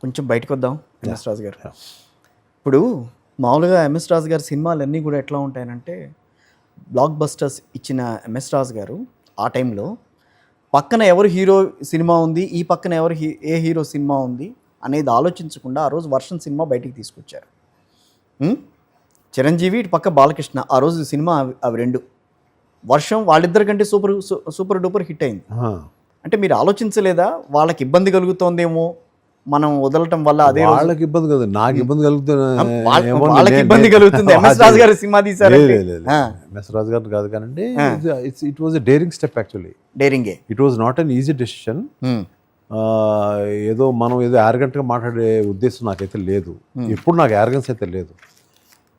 కొంచెం బయటకు వద్దాం ఎంఎస్ రాజు గారు. ఇప్పుడు మామూలుగా ఎంఎస్ రాజు గారి సినిమాలన్నీ కూడా ఎట్లా ఉంటాయనంటే బ్లాక్ బస్టర్స్ ఇచ్చిన ఎంఎస్ రాజు గారు ఆ టైంలో పక్కన ఎవరు హీరో సినిమా ఉంది, ఈ పక్కన ఎవరు ఏ హీరో సినిమా ఉంది అనేది ఆలోచించకుండా ఆ రోజు వర్షం సినిమా బయటికి తీసుకొచ్చారు. చిరంజీవి ఇటు పక్క బాలకృష్ణ, ఆ రోజు సినిమా అవి రెండు. వర్షం వాళ్ళిద్దరికంటే సూపర్ డూపర్ హిట్ అయింది. అంటే మీరు ఆలోచించలేదా వాళ్ళకి ఇబ్బంది కలుగుతోందేమో మనం వదలటం వల్ల? అదే వాళ్ళకి ఇబ్బంది కదా, నాకు ఇబ్బంది కలుగుతుంది. వాళ్ళకి ఇబ్బంది కలుగుతుంది. ఎంఎస్ రాజు గారి సినిమా తీసారు. ఎంఎస్ రాజు గారు కాదు కానండి, it was a daring step actually. డేరింగే. It was not an easy decision. ఏదో మనం ఏదో యారగెంట్గా మాట్లాడే ఉద్దేశం నాకైతే లేదు, ఎప్పుడు నాకు యారగెన్స్ అయితే లేదు.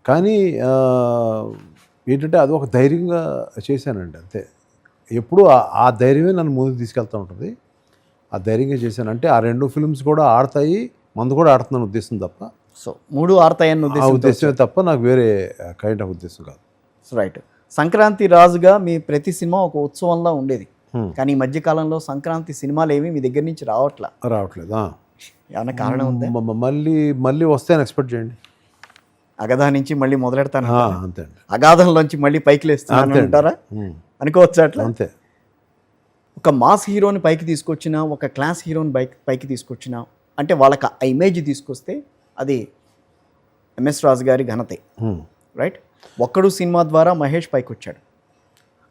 కానీ ఏంటంటే అది ఒక ధైర్యంగా చేశానండి అంతే. ఎప్పుడు ఆ ధైర్యమే నన్ను ముందుకు తీసుకెళ్తూ ఉంటుంది. ఆ ధైర్యంగా చేశాను అంటే ఆ రెండు ఫిల్మ్స్ కూడా ఆడతాయి, మందు కూడా ఆడుతున్నాను ఉద్దేశం తప్ప. సో మూడు ఆడతాయన్న ఉద్దేశమే తప్ప నాకు వేరే కైండ్ ఆఫ్ ఉద్దేశం కాదు. రైట్. సంక్రాంతి రాజుగా మీ ప్రతి సినిమా ఒక ఉత్సవంలా ఉండేది. కానీ ఈ మధ్యకాలంలో సంక్రాంతి సినిమాలు ఏమి మీ దగ్గర నుంచి రావట్లేదు. ఏమన్నా కారణం ఉందా? మళ్ళీ వస్తాయని ఎక్స్పెక్ట్ చేయండి. అగాధ నుంచి మళ్ళీ మొదలెడతాను అంతే. అగాధంలోంచి మళ్ళీ పైకి లేస్తాను అంటారా? అనుకోవచ్చు అట్లా. అంతే. ఒక మాస్ హీరోని పైకి తీసుకొచ్చినా, ఒక క్లాస్ హీరోని పైకి తీసుకొచ్చినా అంటే వాళ్ళకి ఆ ఇమేజ్ తీసుకొస్తే అది ఎంఎస్ రాజు గారి ఘనతే. రైట్. ఒక్కడు సినిమా ద్వారా మహేష్ పైకి వచ్చాడు,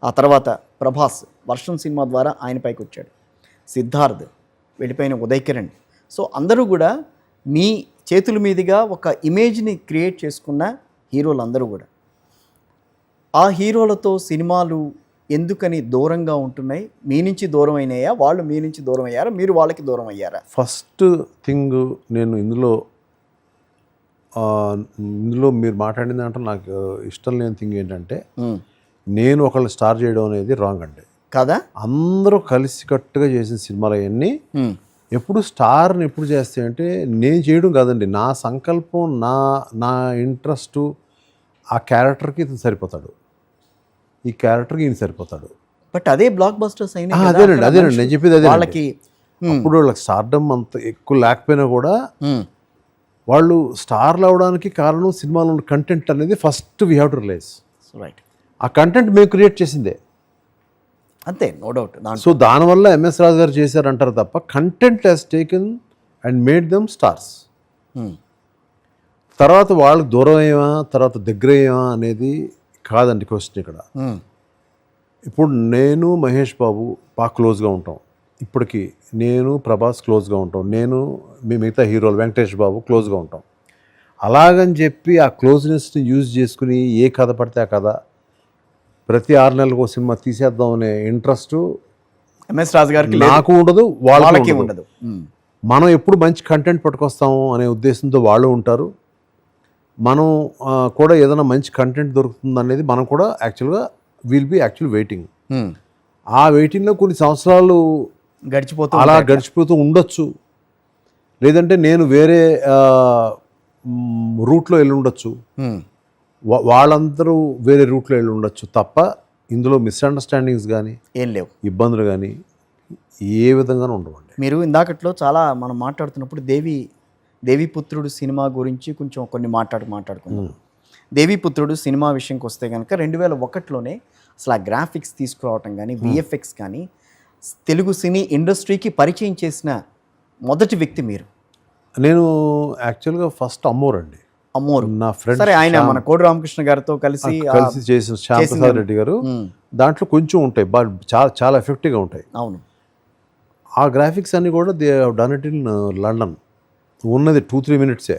ఆ తర్వాత ప్రభాస్ వర్షం సినిమా ద్వారా ఆయన పైకి వచ్చాడు, సిద్ధార్థ్, వెళ్ళిపోయిన ఉదయ్ కిరణ్. సో అందరూ కూడా మీ చేతుల మీదుగా ఒక ఇమేజ్ని క్రియేట్ చేసుకున్న హీరోలు అందరూ కూడా. ఆ హీరోలతో సినిమాలు ఎందుకని దూరంగా ఉంటున్నాయి? మీ నుంచి దూరం అయినాయా, వాళ్ళు మీ నుంచి దూరం అయ్యారా, మీరు వాళ్ళకి దూరం అయ్యారా? ఫస్ట్ థింగ్ నేను ఇందులో మీరు మాట్లాడిన దాంట్లో నాకు ఇష్టం లేని థింగ్ ఏంటంటే, నేను ఒకళ్ళు స్టార్ చేయడం అనేది రాంగ్ అండి. కదా, అందరూ కలిసికట్టుగా చేసిన సినిమాలు అవన్నీ ఎప్పుడు స్టార్ని ఎప్పుడు చేస్తాయంటే నేను చేయడం కాదండి, నా సంకల్పం, నా ఇంట్రెస్టు, ఆ క్యారెక్టర్కి ఇతను సరిపోతాడు, ఈ క్యారెక్టర్కి ఈయన సరిపోతాడు. బట్ అదే బ్లాక్ బస్టర్స్ అయినా. అదేనండి నేను చెప్పేది అదే. వాళ్ళకి అప్పుడు వాళ్ళకి స్టార్డమ్ అంత ఎక్కువ లేకపోయినా కూడా వాళ్ళు స్టార్లు అవడానికి కారణం సినిమాలో ఉన్న కంటెంట్ అనేది first we have to realise. Right. ఆ కంటెంట్ మేము క్రియేట్ చేసిందే, అంతే, నో డౌట్. సో దానివల్ల ఎంఎస్ రాజు గారు చేశారంటారు తప్ప content has taken and made them stars. తర్వాత వాళ్ళకి దూరం అయ్యామా తర్వాత దగ్గర అయ్యామా అనేది కాదండి క్వశ్చన్ ఇక్కడ. ఇప్పుడు నేను మహేష్ బాబు బాగా క్లోజ్గా ఉంటాం, ఇప్పటికి నేను ప్రభాస్ క్లోజ్గా ఉంటాం, నేను మీ మిగతా హీరోలు వెంకటేష్ బాబు క్లోజ్గా ఉంటాం. అలాగని చెప్పి ఆ క్లోజ్నెస్ని యూజ్ చేసుకుని ఏ కథ పడితే ఆ కథ ప్రతి 6 నెలలకు సినిమా తీసేద్దాం అనే ఇంట్రెస్ట్ ఎంఎస్ రాజు గారికి నాకు ఉండదు, వాళ్ళకి ఉండదు. మనం ఎప్పుడు మంచి కంటెంట్ పట్టుకొస్తాము అనే ఉద్దేశంతో వాళ్ళు ఉంటారు. మనం కూడా ఏదైనా మంచి కంటెంట్ దొరుకుతుంది అనేది మనం కూడా యాక్చువల్గా విల్ బి వెయిటింగ్. ఆ వెయిటింగ్లో కొన్ని సంవత్సరాలు గడిచిపోతూ ఉండొచ్చు, లేదంటే నేను వేరే రూట్లో వెళ్ళి ఉండొచ్చు, వాళ్ళందరూ వేరే రూట్లో వెళ్ళి ఉండొచ్చు తప్ప ఇందులో మిస్అండర్స్టాండింగ్స్ కానీ ఏం లేవు, ఇబ్బందులు కానీ ఏ విధంగానూ ఉండవండి. మీరు ఇందాకట్లో చాలా మనం మాట్లాడుతున్నప్పుడు దేవీపుత్రుడు సినిమా గురించి కొంచెం కొన్ని మాట్లాడుకున్నాం. దేవీపుత్రుడు సినిమా విషయంకి వస్తే కనుక 2001లోనే అసలు ఆ గ్రాఫిక్స్ తీసుకురావటం కానీ విఎఫ్ఎక్స్ కానీ తెలుగు సినీ ఇండస్ట్రీకి పరిచయం చేసిన మొదటి వ్యక్తి మీరు. నేను యాక్చువల్గా ఫస్ట్ అమ్మోరు నా ఫ్రెండ్, సరే ఆయన మన కోడి రామకృష్ణ గారితో కలిసి చేసిన శ్యాంప్రసాద్ రెడ్డి గారు, దాంట్లో కొంచెం ఉంటాయి బట్ చాలా ఎఫెక్టివ్గా ఉంటాయి. అవును. ఆ గ్రాఫిక్స్ అన్నీ కూడా they have done it in London. ఉన్నది 2-3 మినిట్సే.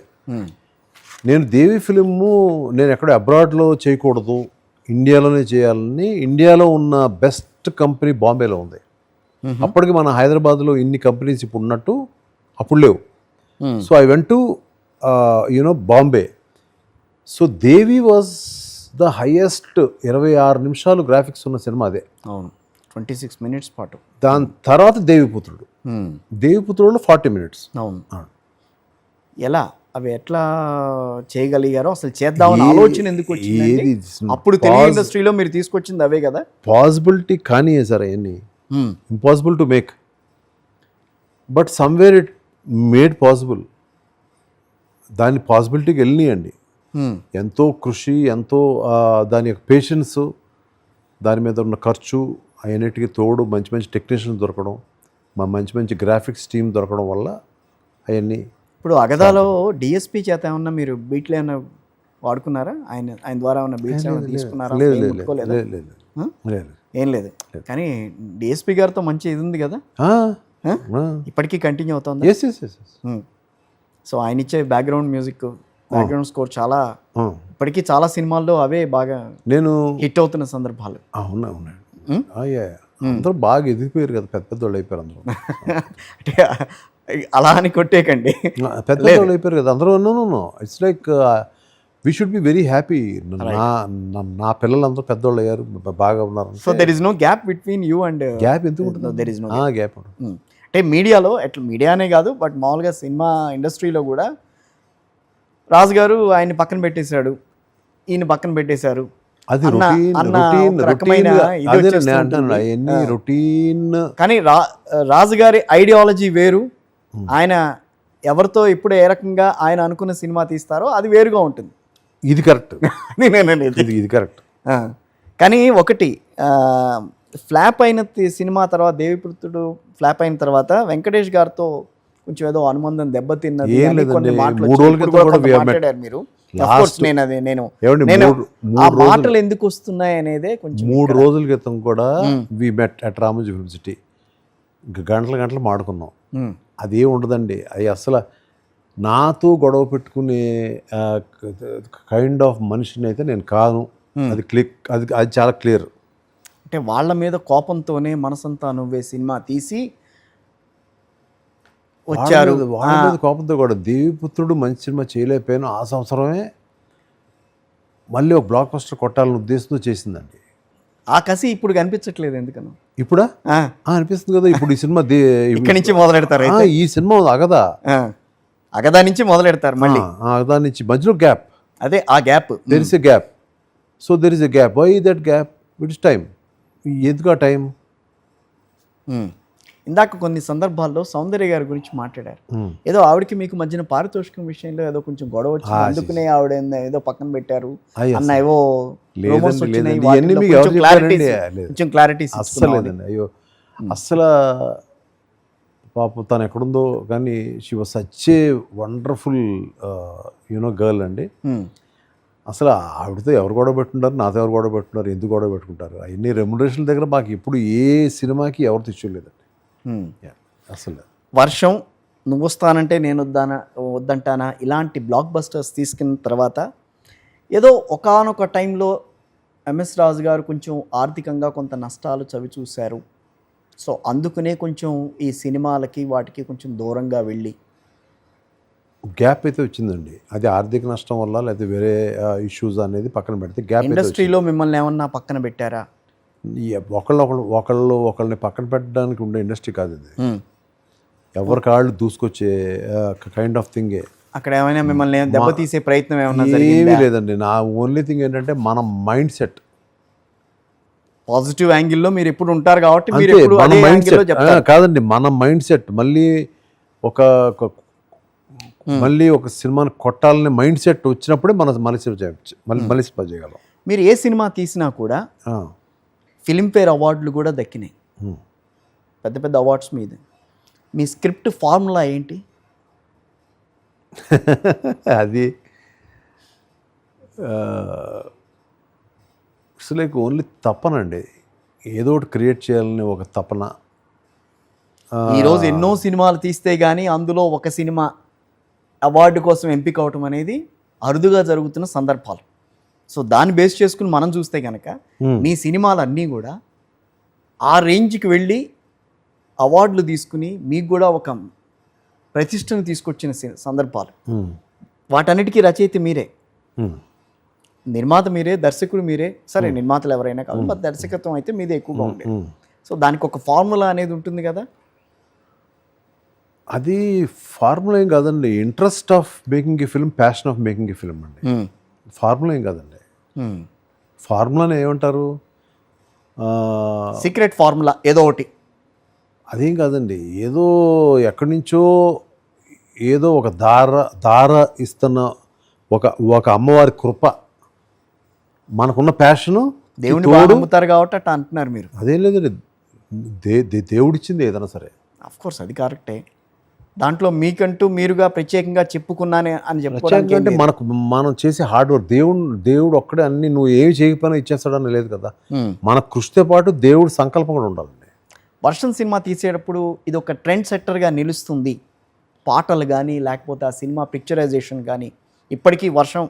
నేను దేవి ఫిలిము నేను ఎక్కడో అబ్రాడ్లో చేయకూడదు, ఇండియాలోనే చేయాలని, ఇండియాలో ఉన్న బెస్ట్ కంపెనీ బాంబేలో ఉంది. అప్పటికి మన హైదరాబాద్లో ఇన్ని కంపెనీస్ ఇప్పుడు ఉన్నట్టు అప్పుడు లేవు. So I went to Bombay. So Devi was the highest 26 నిమిషాలు గ్రాఫిక్స్ ఉన్న సినిమా అదే. అవును, 26 మినిట్స్ పాటు. దాని తర్వాత దేవిపుత్రుడు 40 మినిట్స్. అవును. ఎలా అవి ఎట్లా చేయగలిగారో, అసలు చేద్దామని ఆలోచన ఎందుకు వచ్చింది? అప్పుడు తెలుగు ఇండస్ట్రీలో మీరు తీసుకొచ్చింది అవే కదా. పాసిబిలిటీ కానీ సార్ అవన్నీ impossible to make, but somewhere it made possible. దాని పాసిబిలిటీకి వెళ్ళినాయండి. ఎంతో కృషి, ఎంతో దాని యొక్క పేషెన్స్, దాని మీద ఉన్న ఖర్చు అవన్నిటికీ తోడు మంచి మంచి టెక్నీషియన్స్ దొరకడం, మంచి మంచి గ్రాఫిక్స్ టీమ్ దొరకడం వల్ల అవన్నీ. ఇప్పుడు అగదాలో డిఎస్పి చేత ఏమన్నా మీరు బీట్లు ఏమన్నా వాడుకున్నారా? ఆయన ద్వారా ఏమన్నా బీట్స్ ఏమన్నా తీసుకున్నారా? లేదు ఏం లేదు ముట్టుకోలేదా? లేదు లేదు లేదు. ఏం లేదు. కానీ డిఎస్పి గారితో మంచి ఇది ఉంది కదా, ఇప్పటికీ కంటిన్యూ అవుతుంది. Yes yes yes yes. So ఆయన ఇచ్చే బ్యాక్గ్రౌండ్ మ్యూజిక్, బ్యాక్గ్రౌండ్ స్కోర్ చాలా ఇప్పటికీ చాలా సినిమాల్లో అవే బాగా నేను హిట్ అవుతున్న సందర్భాలు. అవునా అవునండి. అందరూ బాగా ఎదిగిపోయారు కదా, పెద్ద పెద్దోళ్ళు అయిపోయారు అందరూ. అంటే అలా అని కొట్టేకండి, పెద్ద పెద్దోళ్ళు అయిపోయారు కదా అందరూ. No it's like we should be very happy. నా పిల్లలందరూ పెద్దోళ్ళు అయ్యారు, బాగా ఉన్నారు. So there is no gap between you and gap ఎందుకు ఉంటుంది? There is no gap. అంటే మీడియాలో ఎట్లా, మీడియానే కాదు బట్ మామూలుగా సినిమా ఇండస్ట్రీలో కూడా రాజు గారు ఆయన్ని పక్కన పెట్టేశాడు, ఈయన పక్కన పెట్టేశారు. అది రొటీన్. కానీ రాజు గారి ఐడియాలజీ వేరు, ఆయన ఎవరితో ఇప్పుడు ఏ రకంగా ఆయన అనుకున్న సినిమా తీస్తారో అది వేరుగా ఉంటుంది. ఇది కరెక్ట్. ఇది కరెక్ట్. కానీ ఒకటి ఫ్లాప్ అయిన సినిమా తర్వాత, దేవిపుత్రుడు ఫ్లాప్ అయిన తర్వాత వెంకటేష్ గారితో కొంచెం ఏదో అనుబంధం దెబ్బతిన్నది కొన్ని మాట్లాడారు మీరు. నేను ఆ మాటలు ఎందుకు వస్తున్నాయి అనేదే కొంచెం. 3 రోజుల క్రితం కూడా వి మెట్ అట్ రామోజీ ఫిల్మ్ సిటీ, గంటలు మాడుకున్నాం. అదే ఉండదండి. అది అసలు నాతో గొడవ పెట్టుకునే కైండ్ ఆఫ్ మనిషిని అయితే నేను కాను. అది అది చాలా క్లియర్. అంటే వాళ్ళ మీద కోపంతోనే మనసంతా నువ్వే సినిమా తీసి వచ్చారు. వాళ్ళ మీద కోపంతో కూడా దేవిపుత్రుడు మంచి సినిమా చేయలేకపోయాను. ఆ సంవత్సరమే మళ్ళీ ఒక బ్లాక్ బస్టర్ కొట్టాలని ఉద్దేశంతో చేసిందండి. ఆ కసి ఇప్పుడు కనిపించట్లేదు ఎందుకన్నా? ఇప్పుడా అనిపిస్తుంది కదా. ఇప్పుడు ఈ సినిమా ఇక్కడి నుంచి మొదలెడతారు. ఈ సినిమా అగదా నుంచి మొదలెడతారు, మళ్ళీ అగదా నుంచి మధ్యలో గ్యాప్. అదే ఆ gap, there is a gap. So there is a gap. Why that gap? It is time. ఎందుకు ఆ టైం? ఇందాక కొన్ని సందర్భాల్లో సౌందర్య గారి గురించి మాట్లాడారు. ఏదో ఆవిడకి మీకు మధ్యన పారితోషికం విషయంలో ఏదో కొంచెం గొడవ వచ్చింది, అందుకునే ఆవిడ ఏదో పక్కన పెట్టారు అన్న ఏవో కొంచెం క్లారిటీ. అయ్యో అస్సలు పాపం తను ఎక్కడుందో కానీ she was such a wonderful girl అండి. అసలు ఆవిడతో ఎవరు గొడవ పెట్టుకుంటారు, నాతో ఎవరు గొడవ పెట్టుకుంటారు, ఎందుకు గొడవ పెట్టుకుంటారు? అవన్నీ రెమ్యునరేషన్ దగ్గర మాకు ఇప్పుడు ఏ సినిమాకి ఎవరు తెచ్చుకోలేదండి అసలు. వర్షం, నువ్వు వస్తానంటే నేను వద్దంటానా, ఇలాంటి బ్లాక్ బస్టర్స్ తీసుకున్న తర్వాత ఏదో ఒకానొక టైంలో ఎంఎస్ రాజు గారు కొంచెం ఆర్థికంగా కొంత నష్టాలు చవి చూశారు. సో అందుకనే కొంచెం ఈ సినిమాలకి వాటికి కొంచెం దూరంగా వెళ్ళి గ్యాప్ అయితే వచ్చిందండి. అది ఆర్థిక నష్టం వల్ల లేదా వేరే ఇష్యూస్ అనేది పక్కన పెడితే గ్యాప్. ఇండస్ట్రీలో మిమ్మల్ని ఏమన్నా పక్కన పెట్టారా? ఒకళ్ళని పక్కన పెట్టడానికి ఉండే ఇండస్ట్రీ కాదు ఇది. ఎవరి కాళ్ళు దూసుకొచ్చే కైండ్ ఆఫ్ థింగే. అక్కడ ఏమైనా మిమ్మల్ని దెబ్బతీసే ప్రయత్నం ఏమన్నా? ఏమీ లేదండి. నా ఓన్లీ థింగ్ ఏంటంటే మన మైండ్ సెట్ పాజిటివ్ యాంగిల్లో మీరు ఎప్పుడు ఉంటారు కాబట్టి మీరు ఎప్పుడు అదే యాంగిల్లో చెప్తారు. కాదండి, మన మైండ్ సెట్ మళ్ళీ ఒక సినిమాని కొట్టాలనే మైండ్ సెట్ వచ్చినప్పుడే మన మళ్ళీ సినిమా చేయగలం. మీరు ఏ సినిమా తీసినా కూడా ఫిలింఫేర్ అవార్డులు కూడా దక్కినాయి, పెద్ద పెద్ద అవార్డ్స్ మీద. మీ స్క్రిప్ట్ ఫార్ములా ఏంటి? అది ఇట్స్ లైక్ ఓన్లీ తపనండి. ఏదో ఒకటి క్రియేట్ చేయాలని ఒక తపన. ఈరోజు ఎన్నో సినిమాలు తీస్తే కానీ అందులో ఒక సినిమా అవార్డు కోసం ఎంపిక అవటం అనేది అరుదుగా జరుగుతున్న సందర్భాలు. సో దాన్ని బేస్ చేసుకుని మనం చూస్తే కనుక మీ సినిమాలన్నీ కూడా ఆ రేంజ్కి వెళ్ళి అవార్డులు తీసుకుని మీకు కూడా ఒక ప్రతిష్టను తీసుకొచ్చిన సందర్భాలు. వాటన్నిటికీ రచయిత మీరే, నిర్మాత మీరే, దర్శకుడు మీరే. సరే నిర్మాతలు ఎవరైనా కాదు, బట్ దర్శకత్వం అయితే మీదే ఎక్కువగా ఉండేది. సో దానికి ఒక ఫార్ములా అనేది ఉంటుంది కదా. అది ఫార్ములా ఏం కాదండి. Interest of making a film, passion of making a film అండి. ఫార్ములా ఏం కాదండి. ఫార్ములాని ఏమంటారు? సీక్రెట్ ఫార్ములా ఏదో ఒకటి. అదేం కాదండి. ఏదో ఎక్కడి నుంచో ఏదో ఒక దార ఇస్తున్న ఒక అమ్మవారి కృప, మనకున్న ప్యాషను దేవుని బాగా నమ్ముతారు కాబట్టి అట్లా అంటున్నారు మీరు. అదేం లేదండి, దేవుడిచ్చింది ఏదైనా సరే. అఫ్ కోర్స్ అది కరెక్టే. దాంట్లో మీకంటూ మీరుగా ప్రత్యేకంగా చెప్పుకున్నానే అని చెప్పుకోవడానికి అంటే మనం చేసే హార్డ్ వర్క్, దేవుడు ఒక్కడే అన్ని, నువ్వు ఏమి చేయకపోయినా ఇచ్చేస్తాడని లేదు కదా. మన కృషితో పాటు దేవుడి సంకల్పం కూడా ఉండాలండి. వర్షం సినిమా తీసేటప్పుడు ఇది ఒక ట్రెండ్ సెట్టర్గా నిలుస్తుంది, పాటలు కానీ లేకపోతే ఆ సినిమా పిక్చరైజేషన్ కానీ. ఇప్పటికీ వర్షం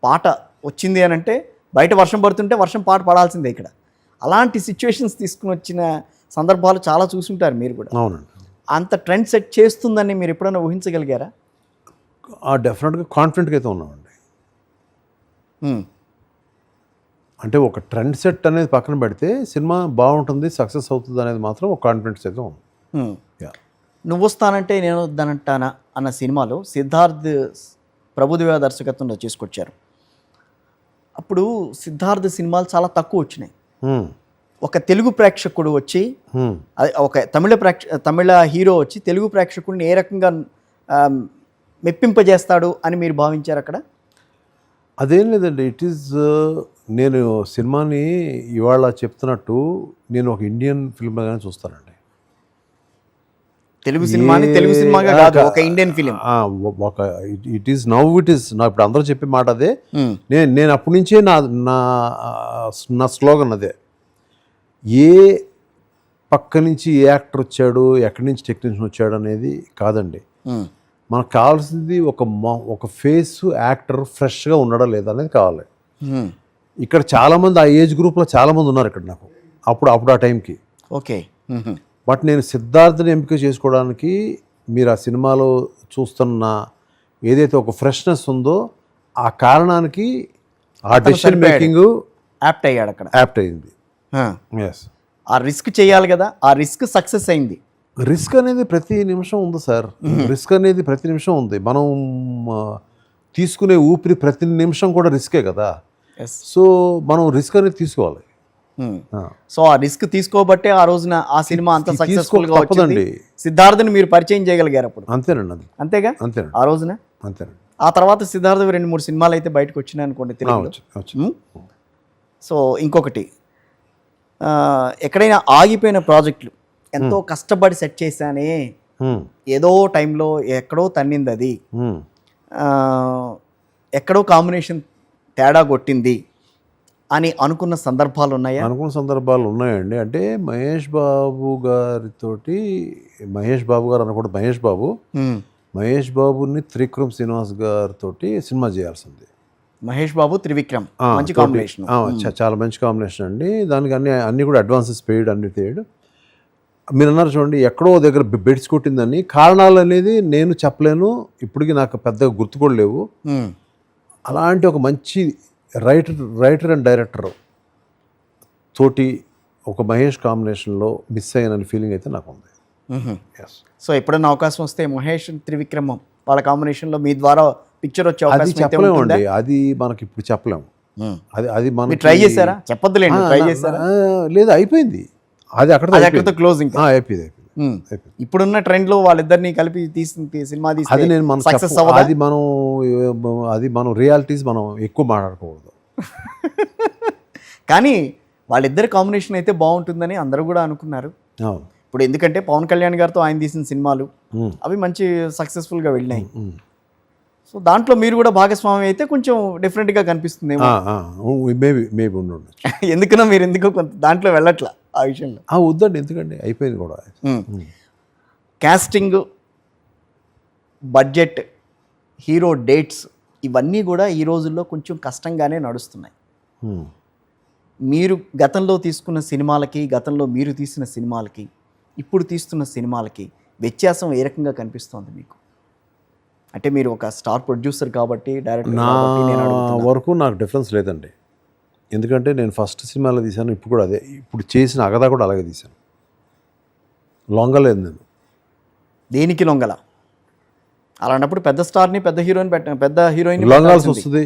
పాట వచ్చింది అని అంటే బయట వర్షం పడుతుంటే వర్షం పాట పడాల్సిందే ఇక్కడ. అలాంటి సిచ్యువేషన్స్ తీసుకుని వచ్చిన సందర్భాలు చాలా చూసుంటారు మీరు కూడా. అవునండి. అంత ట్రెండ్ సెట్ చేస్తుందని మీరు ఎప్పుడైనా ఊహించగలిగారా? డెఫినెట్గా కాన్ఫిడెంట్గా అయితే ఉన్నామండి. అంటే ఒక ట్రెండ్ సెట్ అనేది పక్కన పెడితే సినిమా బాగుంటుంది, సక్సెస్ అవుతుంది అనేది మాత్రం ఒక కాన్ఫిడెన్స్ అయితే ఉంది. నువ్వు వస్తానంటే నేను వద్దానంటానా అన్న సినిమాలో సిద్ధార్థ్ ప్రభుదేవ దర్శకత్వంలో చేసుకొచ్చారు. అప్పుడు సిద్ధార్థ్ సినిమాలు చాలా తక్కువ వచ్చినాయి. ఒక తెలుగు ప్రేక్షకుడు వచ్చి, ఒక తమిళ హీరో వచ్చి తెలుగు ప్రేక్షకుడిని ఏ రకంగా మెప్పింపజేస్తాడు అని మీరు భావించారు అక్కడ? అదేం లేదండి, ఇట్ ఈజ్, నేను సినిమాని ఇవాళ చెప్తున్నట్టు నేను ఒక ఇండియన్ ఫిల్మ్గానే చూస్తానండి. తెలుగు సినిమాని తెలుగు సినిమాగా కాదు, ఒక Indian film. It is now it is నా ఇప్పుడు అందరూ చెప్పే మాట అదే. నేను అప్పటి నుంచే నా స్లోగన్ అదే. ఏ పక్క నుంచి ఏ యాక్టర్ వచ్చాడు, ఎక్కడి నుంచి టెక్నీషియన్ వచ్చాడు అనేది కాదండి. మనకు కావాల్సింది ఒక ఫేస్ యాక్టర్ ఫ్రెష్గా ఉన్నాడా లేదా అనేది కావాలి. ఇక్కడ చాలామంది ఆ ఏజ్ గ్రూప్లో చాలామంది ఉన్నారు ఇక్కడ నాకు అప్పుడు ఆ టైంకి. ఓకే. బట్ నేను సిద్ధార్థని ఎంపిక చేసుకోవడానికి మీరు ఆ సినిమాలో చూస్తున్న ఏదైతే ఒక ఫ్రెష్నెస్ ఉందో ఆ కారణానికి ఆ డెసిషన్ మేకింగ్ యాప్ట్ అయ్యాడు అక్కడ, యాప్ట్ అయింది. ఎస్, ఆ రిస్క్ చేయాలి కదా, ఆ రిస్క్ సక్సెస్ అయింది. రిస్క్ అనేది ప్రతి నిమిషం ఉంది సార్, రిస్క్ అనేది ప్రతి నిమిషం ఉంది. మనం తీసుకునే ఊపిరి ప్రతి నిమిషం కూడా రిస్కే కదా. సో మనం రిస్క్ అనేది తీసుకోవాలి. సో ఆ రిస్క్ తీసుకోబట్టే ఆ రోజున ఆ సినిమా అంత సక్సెస్ఫుల్ గా వచ్చింది. సిద్ధార్థని మీరు పరిచయం చేయగలిగారు అప్పుడు. అంతేనండి, అంతేగా, అంతేనండి, ఆ రోజున. అంతేనండి. ఆ తర్వాత సిద్ధార్థ 2-3 సినిమాలు అయితే బయటకు వచ్చినాయి అనుకోండి తెలుగులో. సో ఇంకొకటి, ఎక్కడైనా ఆగిపోయిన ప్రాజెక్టులు ఎంతో కష్టపడి సెట్ చేశానే, ఏదో టైంలో ఎక్కడో తన్నింది అది, ఎక్కడో కాంబినేషన్ తేడా కొట్టింది అని అనుకున్న సందర్భాలు ఉన్నాయా? అనుకున్న సందర్భాలు ఉన్నాయండి. అంటే మహేష్ బాబు గారు అనకూడదు, మహేష్ బాబుని త్రివిక్రమ్ శ్రీనివాస్ గారితో సినిమా చేయాల్సింది. మహేష్ బాబు త్రివిక్రమ్ మంచి కాంబినేషన్, చాలా మంచి కాంబినేషన్ అండి. దానికి అన్ని కూడా అడ్వాన్సెస్ పెయిడ్, అన్ని పెయిడ్. మీరు అన్నారు చూడండి, ఎక్కడో దగ్గర బెడ్స్ కొట్టిందని. కారణాలు అనేది నేను చెప్పలేను, ఇప్పటికీ నాకు పెద్దగా గుర్తు కూడా లేవు. అలాంటి ఒక మంచి రైటర్ అండ్ డైరెక్టర్ తోటి ఒక మహేష్ కాంబినేషన్లో మిస్ అయిన ఫీలింగ్ అయితే నాకు ఉంది. సో ఎప్పుడైనా అవకాశం వస్తే మహేష్ త్రివిక్రమ్ వాళ్ళ కాంబినేషన్లో మీ ద్వారా పిక్చర్ వచ్చే అవకాశం చెప్పలేమండి, అది మనకి ఇప్పుడు చెప్పలేము. అది మనం ట్రై చేశారా? చెప్పొద్దులేండి, ట్రై చేశారా? లేదు, అయిపోయింది అది అక్కడతో క్లోజింగ్ అయిపోయింది. ఇప్పుడున్న ట్రెండ్ లో వాళ్ళిద్దరిని కలిపి తీసిన సినిమా అది నేను అది మనం రియాలిటీస్ మనం ఎక్కువ మాట్లాడకూడదు. కానీ వాళ్ళిద్దరి కాంబినేషన్ అయితే బాగుంటుందని అందరూ కూడా అనుకున్నారు. ఇప్పుడు ఎందుకంటే పవన్ కళ్యాణ్ గారితో ఆయన తీసిన సినిమాలు అవి మంచి సక్సెస్ఫుల్గా వెళ్ళినాయి. సో దాంట్లో మీరు కూడా భాగస్వామి అయితే కొంచెం డిఫరెంట్గా కనిపిస్తుంది. ఎందుకన్నా మీరు ఎందుకో కొంత దాంట్లో వెళ్ళట్లా ఆ విషయంలో? వద్దండి, ఎందుకండి, అయిపోయింది కూడా. కాస్టింగ్, బడ్జెట్, హీరో డేట్స్ ఇవన్నీ కూడా ఈ రోజుల్లో కొంచెం కష్టంగానే నడుస్తున్నాయి. మీరు గతంలో తీసుకున్న సినిమాలకి, గతంలో మీరు తీసిన సినిమాలకి, ఇప్పుడు తీస్తున్న సినిమాలకి వ్యత్యాసం ఏ రకంగా కనిపిస్తోంది మీకు? అంటే మీరు ఒక స్టార్ ప్రొడ్యూసర్ కాబట్టి, డైరెక్టర్ కాబట్టి నేను అడుగుతున్నా. వరకు నాకు డిఫరెన్స్ లేదండి. ఎందుకంటే నేను ఫస్ట్ సినిమాలో తీశాను, ఇప్పుడు కూడా అదే. ఇప్పుడు చేసిన అగదా కూడా అలాగే తీశాను, లొంగలేదు నేను దేనికి లొంగల. అలాంటప్పుడు పెద్ద స్టార్ని పెద్ద హీరోయిన్ లొంగాల్సి వస్తుంది.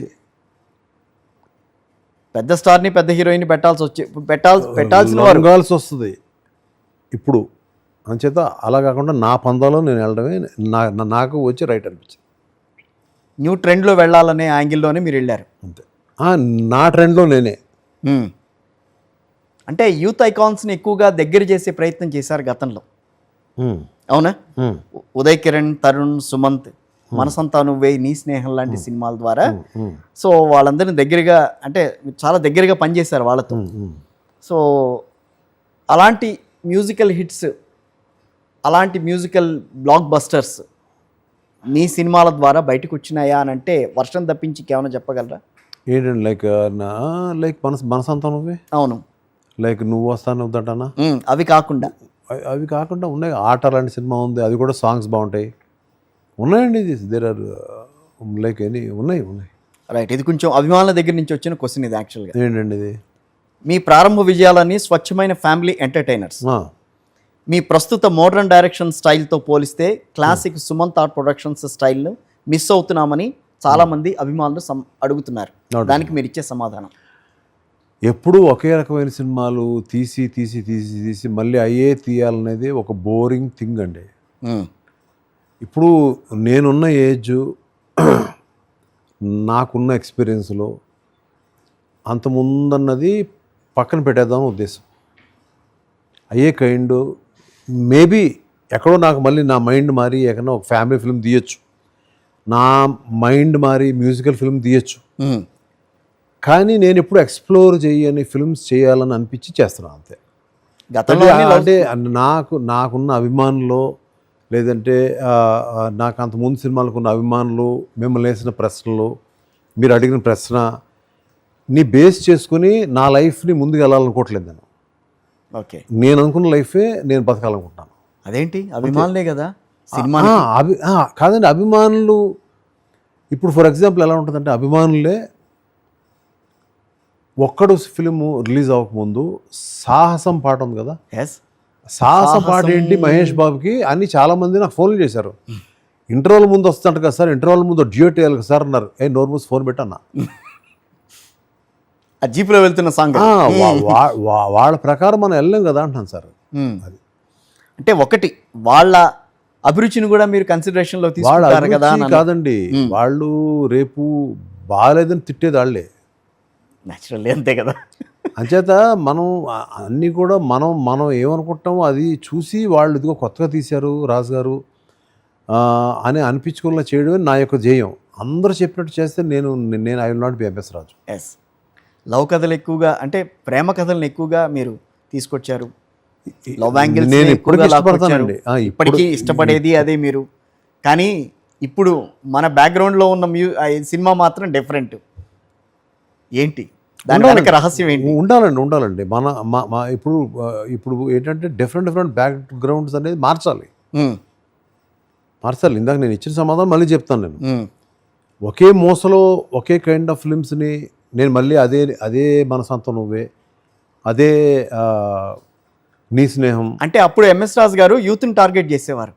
పెద్ద స్టార్ని పెద్ద హీరోయిన్ పెట్టాల్సిన వారు లొంగాల్సి వస్తుంది. ఇప్పుడు అంచేత అలా కాకుండా నా పందాలో నేను వెళ్ళడమే నాకు వచ్చి రైట్ అనిపించింది. న్యూ ట్రెండ్లో వెళ్ళాలనే యాంగిల్లోనే మీరు వెళ్ళారు. అంతే. నా ట్రెండ్లో నేనే. అంటే యూత్ ఐకాన్స్ని ఎక్కువగా దగ్గర చేసే ప్రయత్నం చేశారు గతంలో, అవునా? ఉదయ్ కిరణ్, తరుణ్, సుమంత్, మనసంతా నువ్వే, నీ స్నేహం లాంటి సినిమాల ద్వారా సో వాళ్ళందరినీ దగ్గరగా, అంటే చాలా దగ్గరగా పనిచేశారు వాళ్ళతో. సో అలాంటి మ్యూజికల్ హిట్స్, అలాంటి మ్యూజికల్ బ్లాక్ బస్టర్స్ మీ సినిమాల ద్వారా బయటకు వచ్చినాయా అని అంటే వర్షం తప్పించి కేవలం చెప్పగలరా? ఏంటండి లైక్ మనసంతా నువ్వే, అవును, లైక్ నువ్వు వస్తాను వద్దంటానా, అవి కాకుండా అవి కాకుండా ఉన్నాయి. ఆట లాంటి సినిమా ఉంది, అది కూడా సాంగ్స్ బాగుంటాయి. ఉన్నాయండి, దేర్ ఆర్ లైక్ ఉన్నాయి. రైట్. ఇది కొంచెం అభిమానుల దగ్గర నుంచి వచ్చిన క్వశ్చన్ ఇది యాక్చువల్గా. ఏంటండి ఇది? మీ ప్రారంభ విజయాలన్నీ స్వచ్ఛమైన ఫ్యామిలీ ఎంటర్టైనర్స్. మీ ప్రస్తుత మోడర్న్ డైరెక్షన్ స్టైల్తో పోలిస్తే క్లాసిక్ సుమంత్ ఆర్ట్ ప్రొడక్షన్స్ స్టైల్ను మిస్ అవుతున్నామని చాలామంది అభిమానులు అడుగుతున్నారు. దానికి మీరు ఇచ్చే సమాధానం? ఎప్పుడూ ఒకే రకమైన సినిమాలు తీసి మళ్ళీ అయ్యే తీయాలనేది ఒక బోరింగ్ థింగ్ అండి. ఇప్పుడు నేనున్న ఏజ్, నాకున్న ఎక్స్పీరియన్స్లో అంత ముందన్నది పక్కన పెట్టేద్దామని ఉద్దేశం. అయ్యే కైండ్ మేబీ ఎక్కడో నాకు మళ్ళీ నా మైండ్ మారి ఎక్కడో ఒక ఫ్యామిలీ ఫిల్మ్ తీయచ్చు, నా మైండ్ మారి మ్యూజికల్ ఫిల్మ్ తీయచ్చు. కానీ నేను ఎప్పుడు ఎక్స్ప్లోర్ చేయని ఫిల్మ్స్ చేయాలని అనిపించి చేస్తున్నాను అంతే. అంటే నాకున్న అభిమానులు, లేదంటే నాకు అంతకుముందు సినిమాలకు ఉన్న అభిమానులు, మిమ్మల్ని వేసిన ప్రశ్నలు, మీరు అడిగిన ప్రశ్న ని బేస్ చేసుకుని నా లైఫ్ని ముందుకు వెళ్ళాలనుకోవట్లేదు నేను. ఓకే, నేను అనుకున్న లైఫే నేను బతకాలనుకుంటున్నాను. అదేంటి? అభిమానులే కదా సినిమా. కాదండి, అభిమానులు ఇప్పుడు ఫర్ ఎగ్జాంపుల్ ఎలా ఉంటుందంటే, అభిమానులే ఒక్కడు ఫిలిము రిలీజ్ అవ్వకముందు సాహసం పాట ఉంది కదా, సాహసం పాట ఏంటి మహేష్ బాబుకి అని చాలామంది నాకు ఫోన్లు చేశారు. ఇంటర్వల్ ముందు వస్తుంట కదా సార్, ఇంటర్వల్ ముందు డ్యూట్ వేయాలి కదా సార్ అన్నారు. నోరు మూసి ఫోన్ పెట్టన్నా, జీప్లో వెళ్తున్న సాంగ్. వాళ్ళ ప్రకారం మనం వెళ్ళాం కదా అంటున్నాను సార్. అది అంటే ఒకటి వాళ్ళ అభిరుచిని కూడా మీరు కన్సిడరేషన్లో తీసుకుంటారు కదా. కాదండి, వాళ్ళు రేపు బాగాలేదని తిట్టేది వాళ్ళే, న్యాచురల్లీ అంతే కదా. అంచేత మనం అన్నీ కూడా మనం ఏమనుకుంటామో అది చూసి వాళ్ళు ఇదిగో కొత్తగా తీశారు రాజు గారు అని అనిపించుకునేలా చేయడమే నా యొక్క ధ్యేయం. అందరూ చెప్పినట్టు చేస్తే నేను I will not be MS Raju. Yes, love కథలు ఎక్కువగా, అంటే ప్రేమ కథలను ఎక్కువగా మీరు తీసుకొచ్చారు. లవ్ యాంగిల్స్ నేను ఇప్పటికీ ఇష్టపడేది అదే మీరు. కానీ ఇప్పుడు మన బ్యాక్గ్రౌండ్లో ఉన్న సినిమా మాత్రం డిఫరెంట్. ఏంటి దాని వెనక రహస్యం ఏంటి? ఉండాలండి మన ఇప్పుడు ఏంటంటే డిఫరెంట్ బ్యాక్గ్రౌండ్స్ అనేది మార్చాలి. ఇందాక నేను ఇచ్చిన సమాధానం మళ్ళీ చెప్తాను. నేను ఒకే మోసలో ఒకే కైండ్ ఆఫ్ ఫిల్మ్స్ని నేను మళ్ళీ అదే మనసంతా నువ్వే, అదే నీ స్నేహం అంటే అప్పుడు ఎంఎస్ రాజు గారు యూత్ని టార్గెట్ చేసేవారు.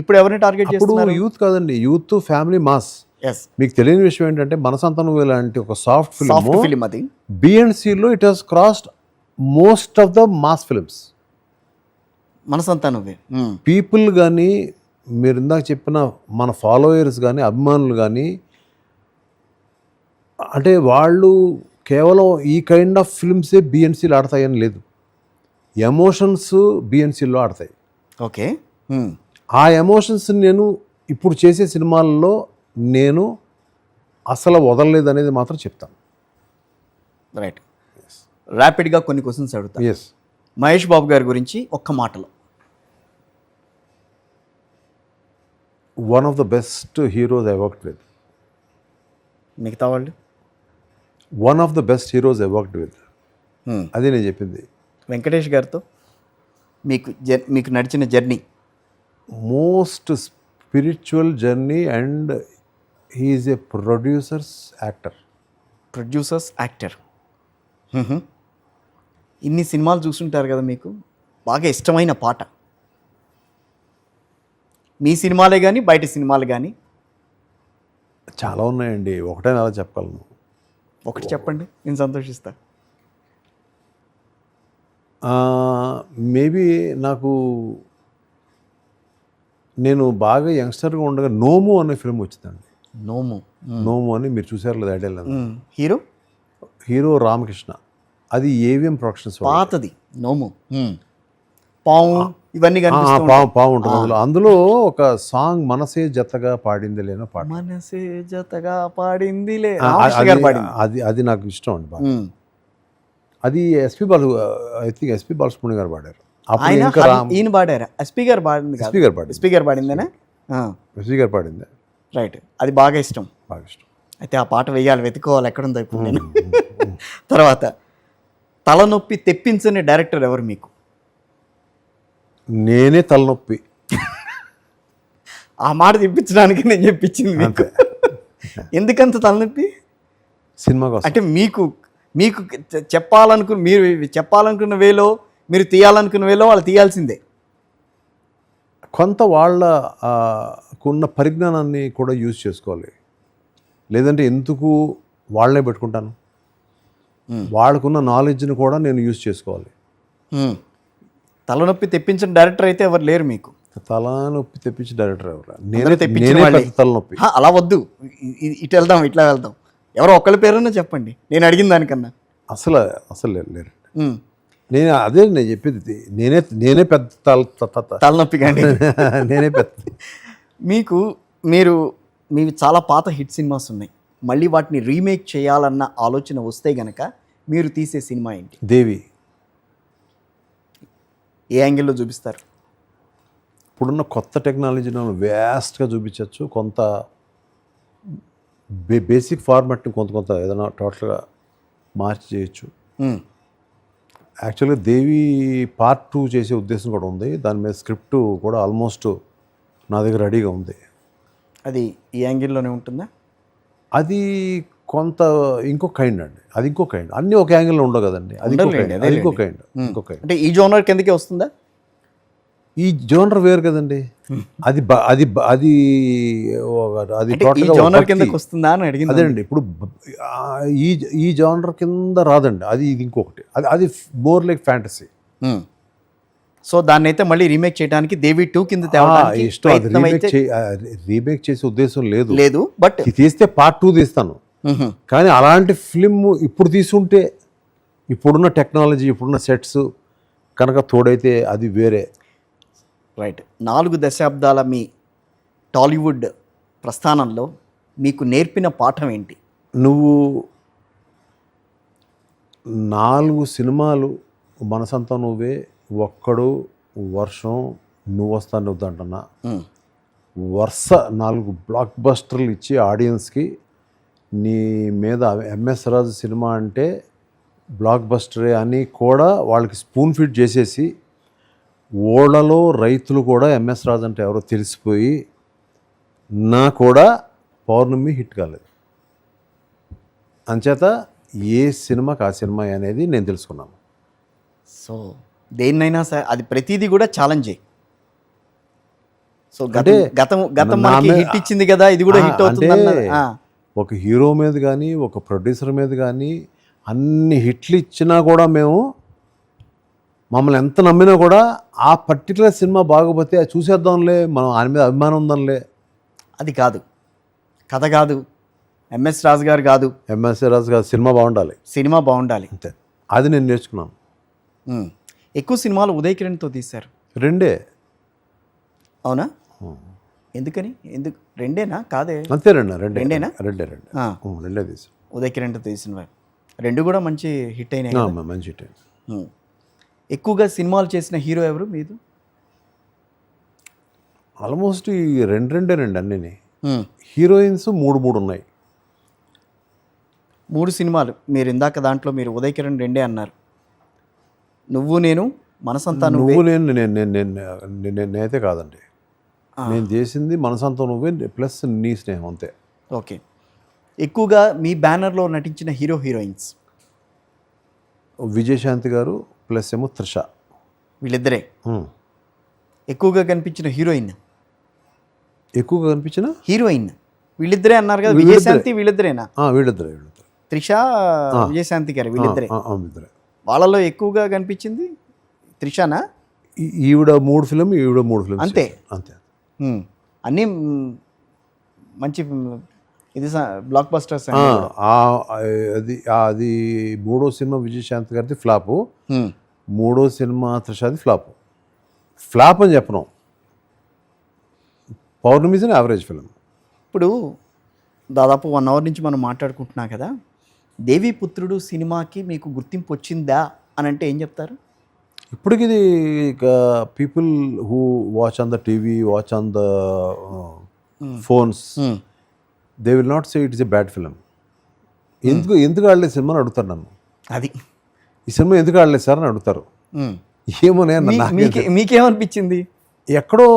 ఇప్పుడు ఎవరిని టార్గెట్ చేస్తున్నారు? యూత్ కాదండి, యూత్ ఫ్యామిలీ మాస్. మీకు తెలియని విషయం ఏంటంటే మనసంతా నువ్వే లాంటి ఒక సాఫ్ట్ ఫిల్మ్ అది బిఎన్సిలో it has crossed most of the mass films. Manasantha Nuvve people కానీ, మీరు ఇందాక చెప్పిన మన ఫాలోయర్స్ కానీ, అభిమానులు కానీ, అంటే వాళ్ళు కేవలం ఈ కైండ్ ఆఫ్ ఫిల్మ్సే బిఎన్సీలో ఆడతాయని లేదు, ఎమోషన్స్ బిఎన్సీలో ఆడతాయి. ఓకే, ఆ ఎమోషన్స్ నేను ఇప్పుడు చేసే సినిమాల్లో నేను అసలు వదలలేదు అనేది మాత్రం చెప్తాను. రైట్, ర్యాపిడ్గా కొన్ని క్వశ్చన్స్ అడుగుతాను. ఎస్, మహేష్ బాబు గారి గురించి ఒక్క మాటలో. One of the best heroes I worked with. మిగతా వాళ్ళు? One of the best heroes I worked with, అదే నేను చెప్పింది. వెంకటేష్ గారితో మీకు నడిచిన journey? Most spiritual journey, and he is a producers actor. ఇన్ని సినిమాలు చూస్తుంటారు కదా, మీకు బాగా ఇష్టమైన పాట మీ సినిమాలే కానీ బయట సినిమాలు కానీ? చాలా ఉన్నాయండి, ఒకటే అలా చెప్పగలను. ఒకటి చెప్పండి, నేను సంతోషిస్తా. మేబీ నాకు నేను బాగా యంగ్స్టర్గా ఉండగా నోము అనే ఫిల్మ్ వచ్చిందండి. నోము. నోము అని మీరు చూసారు లేదు, ఐడియా లేదు. Hero hero Ramakrishna. అది ఏవిఎం ప్రొడక్షన్స్ వాళ్ళు. పాతది నోము. పాము ఇవన్నీ కనిపిస్తూ పావు ఉంటుంది అందులో ఒక సాంగ్ మనసే జతగా పాడింది లేనో పాట. మనసే జతగా పాడిందిలే, రామకృష్ణ గారు పాడింది. అది నాకు ఇష్టం అండి బాగా. అది ఐ థింక్ ఎస్పి బాలసుబ్రహ్మణ్యం గారు పాడారు. అప్పుడు ఆయన ఇంకా ఈయన పాడారా? ఎస్పీ గారు పాడింది కాదు. ఎస్పి గారు పాడింది. ఎస్పీ గారు పాడిందేనా? ఎస్పి గారు పాడింది. రైట్, అది బాగా ఇష్టం. బాగా ఇష్టం. అయితే ఆ పాట వేయాలి, వెతుకోవాలి ఎక్కడుందో ఇప్పుడు నేను. తర్వాత తలనొప్పి తెప్పించని డైరెక్టర్ ఎవరు మీకు? నేనే తలనొప్పి. ఆ మాట తెప్పించడానికి నేను చెప్పించింది మీకు. ఎందుకంత తలనొప్పి? సినిమా కోసం. అంటే మీకు మీకు మీరు చెప్పాలనుకున్న వేలో, మీరు తీయాలనుకున్న వేలో వాళ్ళు తీయాల్సిందే. కొంత వాళ్ళకున్న పరిజ్ఞానాన్ని కూడా యూజ్ చేసుకోవాలి. లేదంటే ఎందుకు వాళ్ళనే పెట్టుకుంటాను? వాళ్ళకున్న నాలెడ్జ్ని కూడా నేను యూజ్ చేసుకోవాలి. తలనొప్పి తెప్పించిన డైరెక్టర్ అయితే ఎవరు లేరు మీకు? తలనొప్పి తెప్పించి డైరెక్టర్ ఎవరు? తెప్పించిన నేనే వాళ్ళే. పెద్ద తలనొప్పి. అలా వద్దు, ఇటు వెళ్దాం ఇట్లా వెళ్దాం. ఎవరో ఒకళ్ళ పేరున్నా చెప్పండి, నేను అడిగిన దానికన్నా. అసలు లేరు. ఉమ్. నేను చెప్పేది నేనే పెద్ద తలనొప్పి కానీ. నేనే పెద్ద. మీవి చాలా పాత హిట్ సినిమాస్ ఉన్నాయి, మళ్ళీ వాటిని రీమేక్ చేయాలన్న ఆలోచన వస్తే గనక మీరు తీసే సినిమా ఏంటి? దేవి. ఏ యాంగిల్లో చూపిస్తారు? ఇప్పుడున్న కొత్త టెక్నాలజీని వ్యాస్ట్గా చూపించవచ్చు. కొంత బేసిక్ ఫార్మాట్ని కొంత ఏదైనా టోటల్గా మార్చి చేయొచ్చు. యాక్చువల్గా దేవి పార్ట్ 2 చేసే ఉద్దేశం కూడా ఉంది. దాని మీద స్క్రిప్ట్ కూడా ఆల్మోస్ట్ నా దగ్గర రెడీగా ఉంది. అది ఈ యాంగిల్లోనే ఉంటుందా? అది కొంత ఇంకో కైండ్ అండి. అది ఇంకో కైండ్. అన్నీ ఒక యాంగిల్లో ఉండవు కదండి. అది ఇంకో కైండ్. అంటే ఈ జోనర్ కిందకే వస్తుందా? ఈ జోనర్ వేరు కదండి. అది అది జోనర్ కిందకి వస్తుందా అని అడిగింది. అదేనండి. ఇప్పుడు ఈ జోనర్ కింద రాదండి. అది ఇది ఇంకొకటి. అది మోర్ లైక్ ఫ్యాంటసీ. సో దాన్ని అయితే మళ్ళీ రీమేక్ చేయడానికి దేవి 2 కింద ఇష్టం. అది రీమేక్ చేసే ఉద్దేశం లేదు. బట్ తీస్తే పార్ట్ 2 తీస్తాను. కానీ అలాంటి ఫిల్మ్ ఇప్పుడు తీసుంటే, ఇప్పుడున్న టెక్నాలజీ, ఇప్పుడున్న సెట్స్ కనుక తోడైతే అది వేరే. రైట్. 4 దశాబ్దాల మీ టాలీవుడ్ ప్రస్థానంలో మీకు నేర్పిన పాఠం ఏంటి? నువ్వు 4 సినిమాలు మనసంతా నువ్వే, ఒక్కడు, వర్షం, నువ్వు వస్తా నువ్వు అంటున్నా, వరుస 4 బ్లాక్ బస్టర్లు ఇచ్చి ఆడియన్స్కి నీ మీద ఎంఎస్ రాజు సినిమా అంటే బ్లాక్ బస్టరే అని కూడా వాళ్ళకి స్పూన్ ఫీడ్ చేసేసి, ఓళ్ళలో రైతులు కూడా ఎంఎస్ రాజు అంటే ఎవరో తెలిసిపోయి నా కూడా పౌర్ణమి హిట్ కాలేదు. అంచేత ఏ సినిమాకి ఆ సినిమా అనేది నేను తెలుసుకున్నాను. సో దేన్నైనా సరే అది ప్రతిదీ కూడా ఛాలెంజే. సో గతం మనకి హిట్ ఇచ్చింది కదా, ఇది కూడా హిట్ అవుతుంది. ఒక హీరో మీద కానీ, ఒక ప్రొడ్యూసర్ మీద కానీ అన్ని హిట్లు ఇచ్చినా కూడా మమ్మల్ని ఎంత నమ్మినా కూడా ఆ పర్టికులర్ సినిమా బాగోపోతే అది చూసేద్దాంలే, మనం ఆయన మీద అభిమానం ఉందాంలే. అది కాదు, కథ కాదు, ఎంఎస్ రాజు గారు కాదు, ఎంఎస్ రాజు గారు సినిమా బాగుండాలి అంతే. అది నేను నేర్చుకున్నాను. ఎక్కువ సినిమాలు ఉదయ్ కిరణ్తో తీశారు. 2 అవునా? ఎందుకని? రెండేనా? కాదే, అంతే. రెండేనా? రెండే తీసాను ఉదయ్ కిరణ్తో తీసిన. 2 కూడా మంచి హిట్ అయినాయి. మంచి హిట్ అయినాయి. ఎక్కువగా సినిమాలు చేసిన హీరో ఎవరు మీది? ఆల్మోస్ట్ ఈ రెండేనండి అన్నీ. హీరోయిన్స్ 3 ఉన్నాయి. 3 సినిమాలు మీరు ఇందాక దాంట్లో మీరు ఉదయ్ కిరణ్ 2 అన్నారు. నువ్వు నేను, మనసంతా నువ్వు నేనైతే కాదండి. నేను చేసింది మనసంతా నువ్వే ప్లస్ నీ స్నేహం అంతే. ఓకే. ఎక్కువగా మీ బ్యానర్లో నటించిన హీరోయిన్స్? విజయశాంతి గారు ప్లస్ ఏమో త్రిష. వీళ్ళిద్దరే. ఎక్కువగా కనిపించిన హీరోయిన్ వీళ్ళిద్దరే అన్నారు కదా. విజయశాంతి వీళ్ళిద్దరేనా? వీళ్ళిద్దరే. త్రిష, విజయశాంతి గారు వీళ్ళిద్దరే. వాళ్ళలో ఎక్కువగా కనిపించింది త్రిషనా? ఈవిడ 3 ఫిల్మ్, ఈవిడ 3 ఫిల్మ్. అంతే. అన్నీ మంచి ఇది బ్లాక్ బస్టర్స్. అది మూడో సినిమా విజయశాంతి గారిది ఫ్లాపు, మూడో సినిమా త్రిషాది ఫ్లాపు. ఫ్లాప్ అని చెప్పను, పౌర్ణమి ఇస్ యావరేజ్ ఫిలిం. ఇప్పుడు దాదాపు 1 hour నుంచి మనం మాట్లాడుకుంటున్నాం కదా, దేవీపుత్రుడు సినిమాకి మీకు గుర్తింపు వచ్చిందా అని అంటే ఏం చెప్తారు? ఇప్పటికి ఇది people who watch on the TV, watch on the phones, they will not say it is a bad film. ఎందుకు ఆడలేదు సినిమా అని అడుగుతారు నన్ను. అది ఈ సినిమా ఎందుకు ఆడలేదు సార్ అని అడుగుతారు. ఏమో మీకేమనిపించింది? ఎక్కడో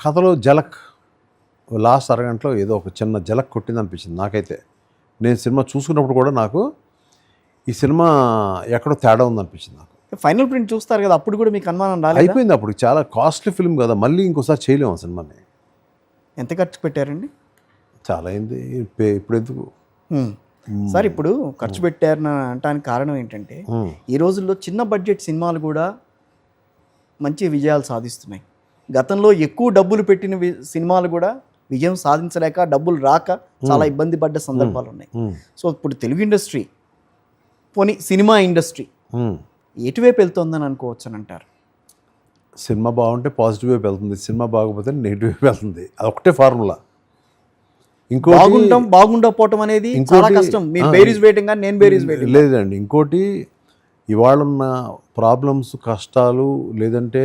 కథలో జలక్ లాస్ట్ అరగంటలో ఏదో ఒక చిన్న జలక్ కొట్టింది అనిపించింది నాకైతే. నేను సినిమా చూసుకున్నప్పుడు కూడా నాకు ఈ సినిమా ఎక్కడో తేడా ఉందనిపించింది నాకు. ఫైనల్ ప్రింట్ చూస్తారు కదా, అప్పుడు కూడా మీకు అనుమానం రాలేదు? అయిపోయింది, అప్పుడు చాలా కాస్ట్లీ ఫిల్మ్ కదా, మళ్ళీ ఇంకోసారి చేయలేము ఆ సినిమాని. ఎంత ఖర్చు పెట్టారండి? చాలా అయింది, ఇప్పుడు ఎందుకు సార్. ఇప్పుడు ఖర్చు పెట్టారని అనడానికి కారణం ఏంటంటే, ఈ రోజుల్లో చిన్న బడ్జెట్ సినిమాలు కూడా మంచి విజయాలు సాధిస్తున్నాయి. గతంలో ఎక్కువ డబ్బులు పెట్టిన సినిమాలు కూడా విజయం సాధించలేక, డబ్బులు రాక చాలా ఇబ్బంది పడ్డ సందర్భాలు ఉన్నాయి. సో ఇప్పుడు తెలుగు ఇండస్ట్రీ, పోనీ సినిమా ఇండస్ట్రీ ఎటువైపు వెళ్తుందని అనుకోవచ్చు అని అంటారు? సినిమా బాగుంటే పాజిటివ్ వైపు వెళ్తుంది, సినిమా బాగోకపోతే నెగిటివ్ వైపు వెళ్తుంది. అది ఒకటే ఫార్ములా. ఇంకో బాగుండకపోవటం అనేది చాలా కష్టం. మీరు బేరీస్ వేయటం కానీ నేను బేరీస్ వేయటం లేదండి. ఇంకోటి, ఇవాళ ఉన్న ప్రాబ్లమ్స్, కష్టాలు, లేదంటే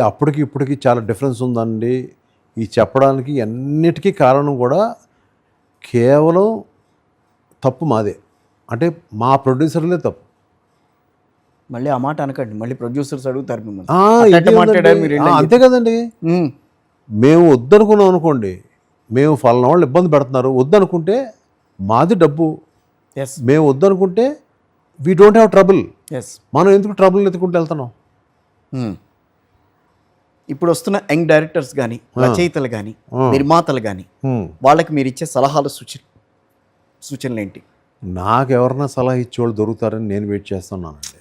అప్పటికి ఇప్పటికి చాలా డిఫరెన్స్ ఉందండి. ఈ చెప్పడానికి అన్నిటికీ కారణం కూడా కేవలం తప్పు మాదే, అంటే మా ప్రొడ్యూసర్లే తప్పు. మళ్ళీ ఆ మాట అనకండి, మళ్ళీ ప్రొడ్యూసర్స్ అడుగుతారు మిమ్మల్ని. అంతే కదండి. మేము వద్దనుకున్నాం అనుకోండి, మేము ఫలానా వాళ్ళు ఇబ్బంది పెడుతున్నారు వద్దనుకుంటే మాది డబ్బు, మేము వద్దనుకుంటే వీ డోంట్ హ్యావ్ ట్రబుల్. మనం ఎందుకు ట్రబుల్ ఎత్తుకుంటూ వెళ్తున్నాం? ఇప్పుడు వస్తున్న యంగ్ డైరెక్టర్స్ కానీ, రచయితలు కానీ, నిర్మాతలు కానీ, వాళ్ళకి మీరు ఇచ్చే సలహాలు, సూచనలు ఏంటి? నాకు ఎవరన్నా సలహా ఇచ్చేవాళ్ళు దొరుకుతారని నేను వెయిట్ చేస్తున్నానండి.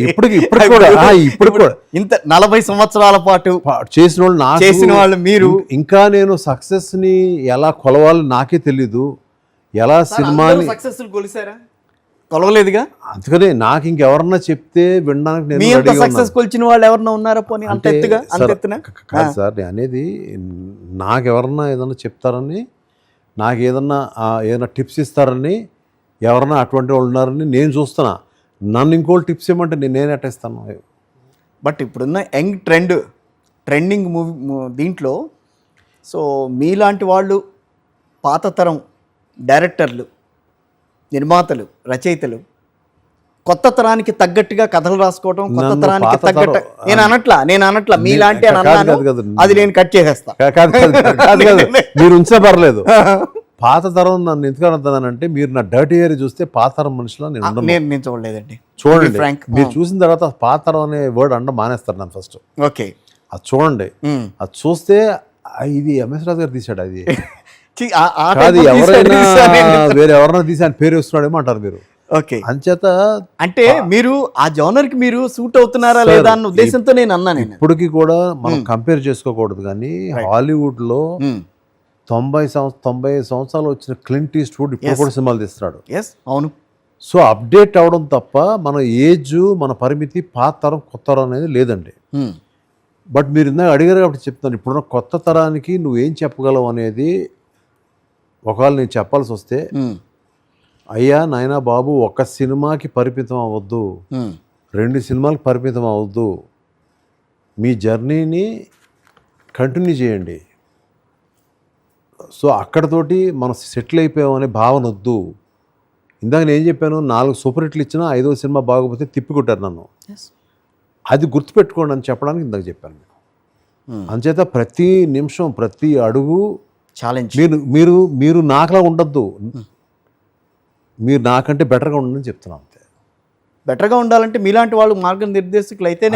ఇప్పుడు కూడా ఇంత 40 సంవత్సరాల పాటు చేసిన వాళ్ళు మీరు, ఇంకా నేను సక్సెస్ ని ఎలా కొలవాలి నాకే తెలీదు. ఎలా సినిమాని సక్సెస్ఫుల్ కొలిసారా? కొలవలేదుగా. అందుకనే నాకు ఇంకెవరన్నా చెప్తే వినడానికి నేను సక్సెస్ కొలిచిన వాళ్ళు ఎవరన్నా ఉన్నారా? పోనీ అంత ఎత్తుగా, అంత ఎత్తున కాదు సార్ నేను అనేది. నాకెవరన్నా ఏదన్నా చెప్తారని, నాకు ఏదన్నా టిప్స్ ఇస్తారని, ఎవరన్నా అటువంటి వాళ్ళు ఉన్నారని నేను చూస్తున్నా. నన్ను ఇంకోళ్ళు టిప్స్ ఇవ్వమంటే నేను ఎట్టేస్తాను. బట్ ఇప్పుడున్న యంగ్ ట్రెండింగ్ మూవీ దీంట్లో, సో మీలాంటి వాళ్ళు, పాత తరం డైరెక్టర్లు, నిర్మాతలు, రచయితలు కొత్త తరానికి తగ్గట్టుగా కథలు రాసుకోవడం, కొత్త తరానికి తగ్గట్టు నేను అనట్లా మీలాంటి అని అన్నాను, అది నేను కట్ చేసేస్తా. మీరు ఉంచే పర్లేదు. పాత తరం నన్ను ఎందుకు అంటున్నానంటే, మీరు నా డర్టీ ఏరియా చూస్తే పాత తరం మనుషులో నేను చూడలేదండి. చూడండి, మీరు చూసిన తర్వాత పాత తరం అనే వర్డ్ అండ మానేస్తారు నన్ను ఫస్ట్. ఓకే, అది చూడండి. అది చూస్తే ఇది ఎంఎస్ రాజు గారు తీశాడు, అది కాదు ఎవరైనా వేరే ఎవరైనా తీసి ఆయన పేరు వస్తున్నాడేమో అంటారు మీరు. ఓకే, అంచేత అంటే మీరు ఆ జోనర్ కి మీరు సూట్ అవుతున్నారా లేదా అన్న ఉద్దేశంతో నేను అన్నాను. ఇప్పటికి కూడా మనం కంపేర్ చేసుకోకూడదు, కానీ హాలీవుడ్ లో 90 సంవత్సరాలు వచ్చిన క్లింట్ ఈస్ట్వుడ్ ఇప్పుడు కూడా సినిమాలు తీస్తున్నాడు. అవును. సో అప్డేట్ అవడం తప్ప మన ఏజ్, మన పరిమితి పాత తరం కొత్త తరం అనేది లేదండి. బట్ మీరు ఇందాక అడిగారు కాబట్టి చెప్తాను. ఇప్పుడున్న కొత్త తరానికి నువ్వేం చెప్పగలవు అనేది ఒకవేళ నేను చెప్పాల్సి వస్తే, అయ్యా నాయనా బాబు, ఒక సినిమాకి పరిమితం అవ్వద్దు, 2 సినిమాలకు పరిమితం అవ్వద్దు, మీ జర్నీని కంటిన్యూ చేయండి. సో అక్కడతోటి మనం సెటిల్ అయిపోయామనే భావన వద్దు. ఇందాక నేను చెప్పాను, 4 సూపర్ హిట్లు ఇచ్చినా 5వ సినిమా బాగోపోతే తిప్పికొట్టారు నన్ను. అది గుర్తుపెట్టుకోండి అని చెప్పడానికి ఇందాక చెప్పాను. అంచేత ప్రతి నిమిషం, ప్రతి అడుగు ఛాలెంజ్. మీరు నాకులా ఉండద్దు, మీరు నాకంటే బెటర్గా ఉండని చెప్తున్నాను. అంతే. బెటర్గా ఉండాలంటే మీలాంటి వాళ్ళు మార్గనిర్దేశకులు అయితేనే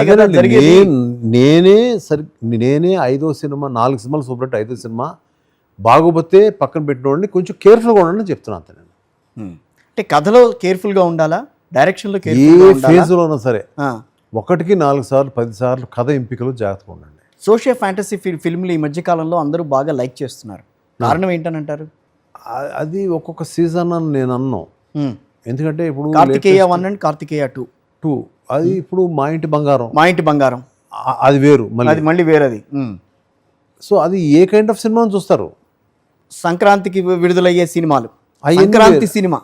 నేనే 5వ సినిమా, 4 సినిమాలు సూపర్ హిట్, 5వ సినిమా బాగోపోతే పక్కన పెట్టినోడిని కొంచెం కేర్ఫుల్గా ఉండండి చెప్తున్నాను. అంతే. నేను అంటే కథలో కేర్ఫుల్గా ఉండాలా, డైరెక్షన్లో ఏ ఫేజ్లో ఉన్నా సరే ఒకటికి 4 సార్లు 10 సార్లు కథ ఎంపికలు జాగ్రత్తగా ఉండండి. సోషియో ఫ్యాంటసీ ఫిల్మ్లు ఈ మధ్యకాలంలో అందరూ బాగా లైక్ చేస్తున్నారు. కారణం ఏంటనంటారు? అది ఒక్కొక్క సీజన్ అని నేను అన్నాను. ఎందుకంటే ఇప్పుడు కార్తికేయ 1 అండ్ కార్తికేయ 2 అది ఇప్పుడు మా ఇంటి బంగారం అది వేరు అది మళ్ళీ వేరేది. సో అది ఏ కైండ్ ఆఫ్ సినిమాని చూస్తారు? సంక్రాంతికి విడుదలయ్యే సినిమాలు, సంక్రాంతి సినిమా,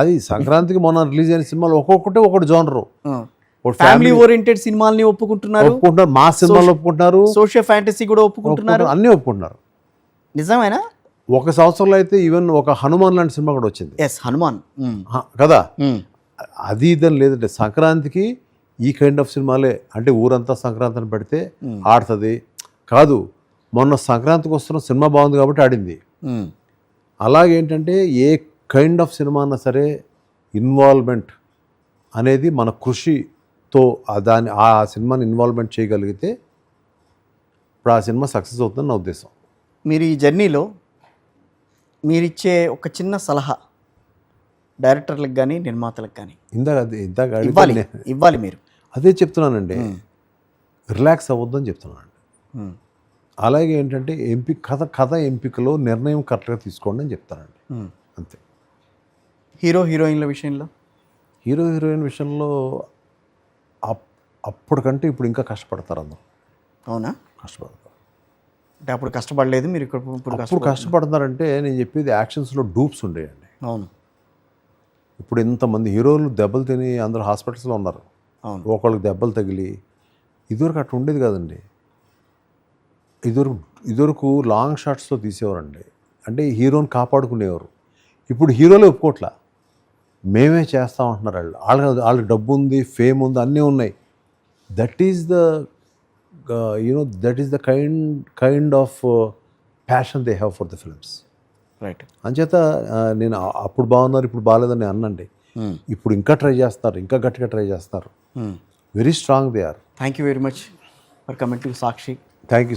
అది సంక్రాంతికి మొన్న రిలీజ్ అయిన సినిమాలు ఒక్కొక్కటి ఒకటి జోనరు. ఫ్యామిలీ ఓరియంటెడ్ సినిమాల్ని ఒప్పుకుంటున్నారు, మా సినిమాలు ఒప్పుకుంటున్నారు, సోషియో ఫ్యాంటసీ కూడా ఒప్పుకుంటున్నారు, అన్నీ ఒప్పుకుంటున్నారు. నిజమేనా? ఒక సంవత్సరంలో అయితే ఈవెన్ ఒక హనుమాన్ లాంటి సినిమా కూడా వచ్చింది. హనుమాన్ కదా. అది ఇదని లేదంటే సంక్రాంతికి ఈ కైండ్ ఆఫ్ సినిమాలే, అంటే ఊరంతా సంక్రాంతిని పెడితే ఆడుతుంది కాదు. మొన్న సంక్రాంతికి వస్తున్న సినిమా బాగుంది కాబట్టి ఆడింది. అలాగేంటంటే ఏ కైండ్ ఆఫ్ సినిమా అన్నా సరే ఇన్వాల్వ్మెంట్ అనేది మన కృషితో ఆ సినిమాని ఇన్వాల్వ్మెంట్ చేయగలిగితే ఇప్పుడు ఆ సినిమా సక్సెస్ అవుతుందని నా ఉద్దేశం. మీరు ఈ జర్నీలో మీరిచ్చే ఒక చిన్న సలహా డైరెక్టర్లకు కానీ నిర్మాతలకు కానీ ఇందాక ఇవ్వాలి మీరు. అదే చెప్తున్నానండి, రిలాక్స్ అవ్వద్దని చెప్తున్నానండి. అలాగే ఏంటంటే కథ ఎంపికలో నిర్ణయం కరెక్ట్గా తీసుకోండి అని చెప్తానండి. అంతే. హీరో హీరోయిన్ల విషయంలో, హీరోయిన్ విషయంలో అప్పటికంటే ఇప్పుడు ఇంకా కష్టపడతారు అందరూ. అవునా? కష్టపడతారు. అంటే అప్పుడు కష్టపడలేదు మీరు, ఇప్పుడు కష్టపడతారంటే నేను చెప్పేది యాక్షన్స్లో డూప్స్ ఉండేయండి. అవును. ఇప్పుడు ఇంతమంది హీరోలు దెబ్బలు తిని అందరూ హాస్పిటల్స్లో ఉన్నారు. అవును. ఒకళ్ళకి దెబ్బలు తగిలి. ఇదివరకు అట్లా ఉండేది కాదండి. ఇదివరకు లాంగ్ షాట్స్తో తీసేవారండి, అంటే హీరోని కాపాడుకునేవారు. ఇప్పుడు హీరోలే ఒప్పుకోట్లా, మేమే చేస్తామంటున్నారు. వాళ్ళకి డబ్బు ఉంది, ఫేమ్ ఉంది, అన్నీ ఉన్నాయి. That is the kind of passion they have for the films. Right. అంచేత నేను అప్పుడు బాగున్నారు ఇప్పుడు బాగాలేదని అన్నండి. ఇప్పుడు ఇంకా ట్రై చేస్తారు, ఇంకా గట్టిగా ట్రై చేస్తారు. Very strong they are. Thank you very much for coming to Sakshi. Thank you.